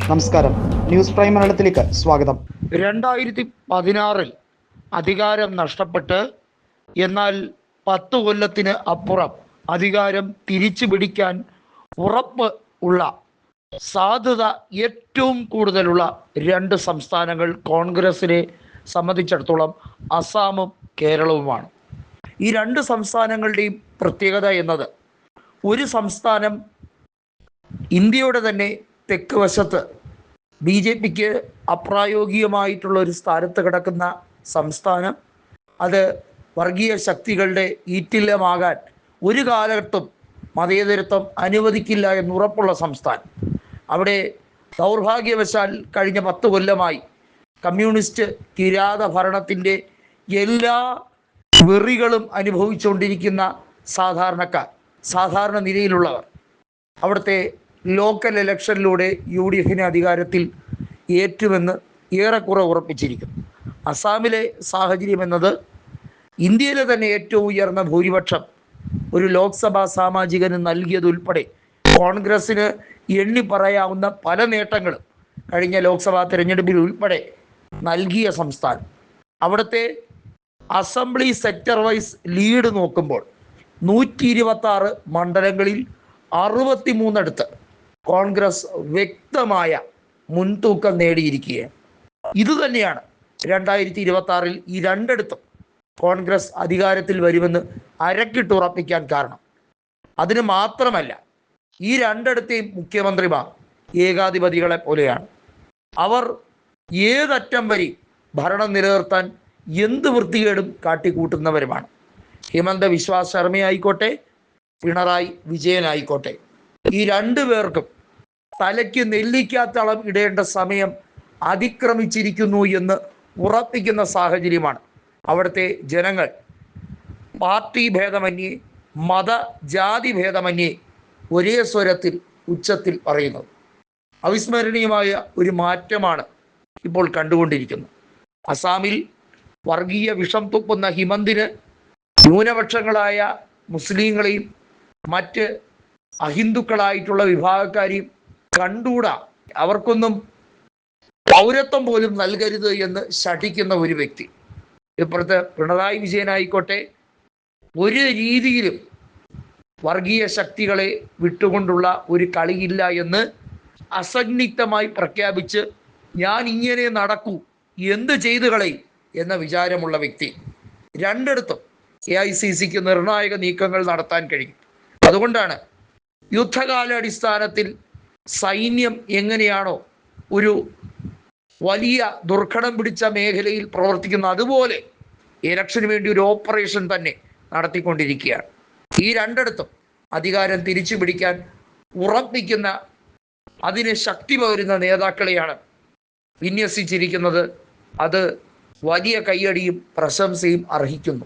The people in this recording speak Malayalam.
നമസ്കാരം, ന്യൂസ് പ്രൈം മലയാളത്തിലേക്ക് സ്വാഗതം. 2016 അധികാരം നഷ്ടപ്പെട്ട് എന്നാൽ 10 കൊല്ലത്തിന് അപ്പുറം അധികാരം തിരിച്ചു പിടിക്കാൻ ഉറപ്പ് ഉള്ള സാധ്യത ഏറ്റവും കൂടുതലുള്ള 2 സംസ്ഥാനങ്ങൾ കോൺഗ്രസിനെ സംബന്ധിച്ചിടത്തോളം അസാമും കേരളവുമാണ്. ഈ 2 സംസ്ഥാനങ്ങളുടെയും പ്രത്യേകത എന്നത്, ഒരു സംസ്ഥാനം ഇന്ത്യയുടെ തന്നെ തെക്ക് വശത്ത് BJPക്ക് അപ്രായോഗികമായിട്ടുള്ള ഒരു സ്ഥാനത്ത് കിടക്കുന്ന സംസ്ഥാനം, അത് വർഗീയ ശക്തികളുടെ ഈറ്റില്ലമാകാൻ ഒരു കാലത്തും മതേതരത്വം അനുവദിക്കില്ല എന്നുറപ്പുള്ള സംസ്ഥാനം. അവിടെ ദൗർഭാഗ്യവശാൽ കഴിഞ്ഞ 10 കൊല്ലമായി കമ്മ്യൂണിസ്റ്റ് കിരാത ഭരണത്തിൻ്റെ എല്ലാ വെറികളും അനുഭവിച്ചുകൊണ്ടിരിക്കുന്ന സാധാരണ നിലയിലുള്ളവർ അവിടുത്തെ ലോക്കൽ ഇലക്ഷനിലൂടെ UDFിനെ അധികാരത്തിൽ ഏറ്റുമെന്ന് ഏറെക്കുറെ ഉറപ്പിച്ചിരിക്കുന്നു. അസാമിലെ സാഹചര്യം എന്നത്, ഇന്ത്യയിലെ തന്നെ ഏറ്റവും ഉയർന്ന ഭൂരിപക്ഷം ഒരു ലോക്സഭാ സാമാജികന് നൽകിയതുൾപ്പെടെ കോൺഗ്രസ്സിന് എണ്ണി പറയാവുന്ന പല നേട്ടങ്ങളും കഴിഞ്ഞ ലോക്സഭാ തിരഞ്ഞെടുപ്പിൽ ഉൾപ്പെടെ നൽകിയ സംസ്ഥാനം. അവിടുത്തെ അസംബ്ലി സെക്ടർ വൈസ് ലീഡ് നോക്കുമ്പോൾ 126 മണ്ഡലങ്ങളിൽ 63 കോൺഗ്രസ് വ്യക്തമായ മുൻതൂക്കം നേടിയിരിക്കുകയാണ്. ഇതുതന്നെയാണ് 2026 ഈ 2 കോൺഗ്രസ് അധികാരത്തിൽ വരുമെന്ന് അരക്കിട്ടുറപ്പിക്കാൻ കാരണം. അതിന് മാത്രമല്ല, ഈ 2 മുഖ്യമന്ത്രിമാർ ഏകാധിപതികളെ പോലെയാണ്. അവർ ഏതറ്റം വരെ ഭരണം നിലനിർത്താൻ എന്ത് വൃത്തികേടും കാട്ടിക്കൂട്ടുന്നവരുമാണ്. ഹിമന്ത ബിശ്വ ശർമ്മയായിക്കോട്ടെ, പിണറായി വിജയനായിക്കോട്ടെ, ഈ 2 പേർക്കും തലയ്ക്ക് നെല്ലിക്കാത്തളം ഇടേണ്ട സമയം അതിക്രമിച്ചിരിക്കുന്നു എന്ന് ഉറപ്പിക്കുന്ന സാഹചര്യമാണ് അവിടുത്തെ ജനങ്ങൾ പാർട്ടി ഭേദമന്യേ, മതജാതി ഭേദമന്യേ ഒരേ സ്വരത്തിൽ ഉച്ചത്തിൽ പറയുന്നത്. അവിസ്മരണീയമായ ഒരു മാറ്റമാണ് ഇപ്പോൾ കണ്ടുകൊണ്ടിരിക്കുന്നത്. അസാമിൽ വർഗീയ വിഷം തുപ്പുന്ന ഹിമന്തിന് ന്യൂനപക്ഷങ്ങളായ മുസ്ലിങ്ങളെയും മറ്റ് അഹിന്ദുക്കളായിട്ടുള്ള വിഭാഗക്കാരെയും കണ്ടൂടാ, അവർക്കൊന്നും പൗരത്വം പോലും നൽകരുത് എന്ന് ശഠിക്കുന്ന ഒരു വ്യക്തി. ഇപ്പുറത്ത് പിണറായി വിജയനായിക്കോട്ടെ, ഒരു രീതിയിലും വർഗീയ ശക്തികളെ വിട്ടുകൊണ്ടുള്ള ഒരു കളിയില്ല എന്ന് അസന്നിഗ്ധമായി പ്രഖ്യാപിച്ച്, ഞാൻ ഇങ്ങനെ നടക്കൂ, എന്ത് ചെയ്തു കളയും എന്ന വിചാരമുള്ള വ്യക്തി. 2 AICCക്ക് നിർണായക നീക്കങ്ങൾ നടത്താൻ കഴിയും. അതുകൊണ്ടാണ് യുദ്ധകാലാടിസ്ഥാനത്തിൽ സൈന്യം എങ്ങനെയാണോ ഒരു വലിയ ദുർഘടം പിടിച്ച മേഖലയിൽ പ്രവർത്തിക്കുന്ന, അതുപോലെ ഇലക്ഷന് വേണ്ടി ഒരു ഓപ്പറേഷൻ തന്നെ നടത്തിക്കൊണ്ടിരിക്കുകയാണ്. ഈ 2 അധികാരം തിരിച്ചു പിടിക്കാൻ ഉറപ്പിക്കുന്ന, അതിന് ശക്തി പകരുന്ന നേതാക്കളെയാണ് വിന്യസിച്ചിരിക്കുന്നത്. അത് വലിയ കയ്യടിയും പ്രശംസയും അർഹിക്കുന്നു.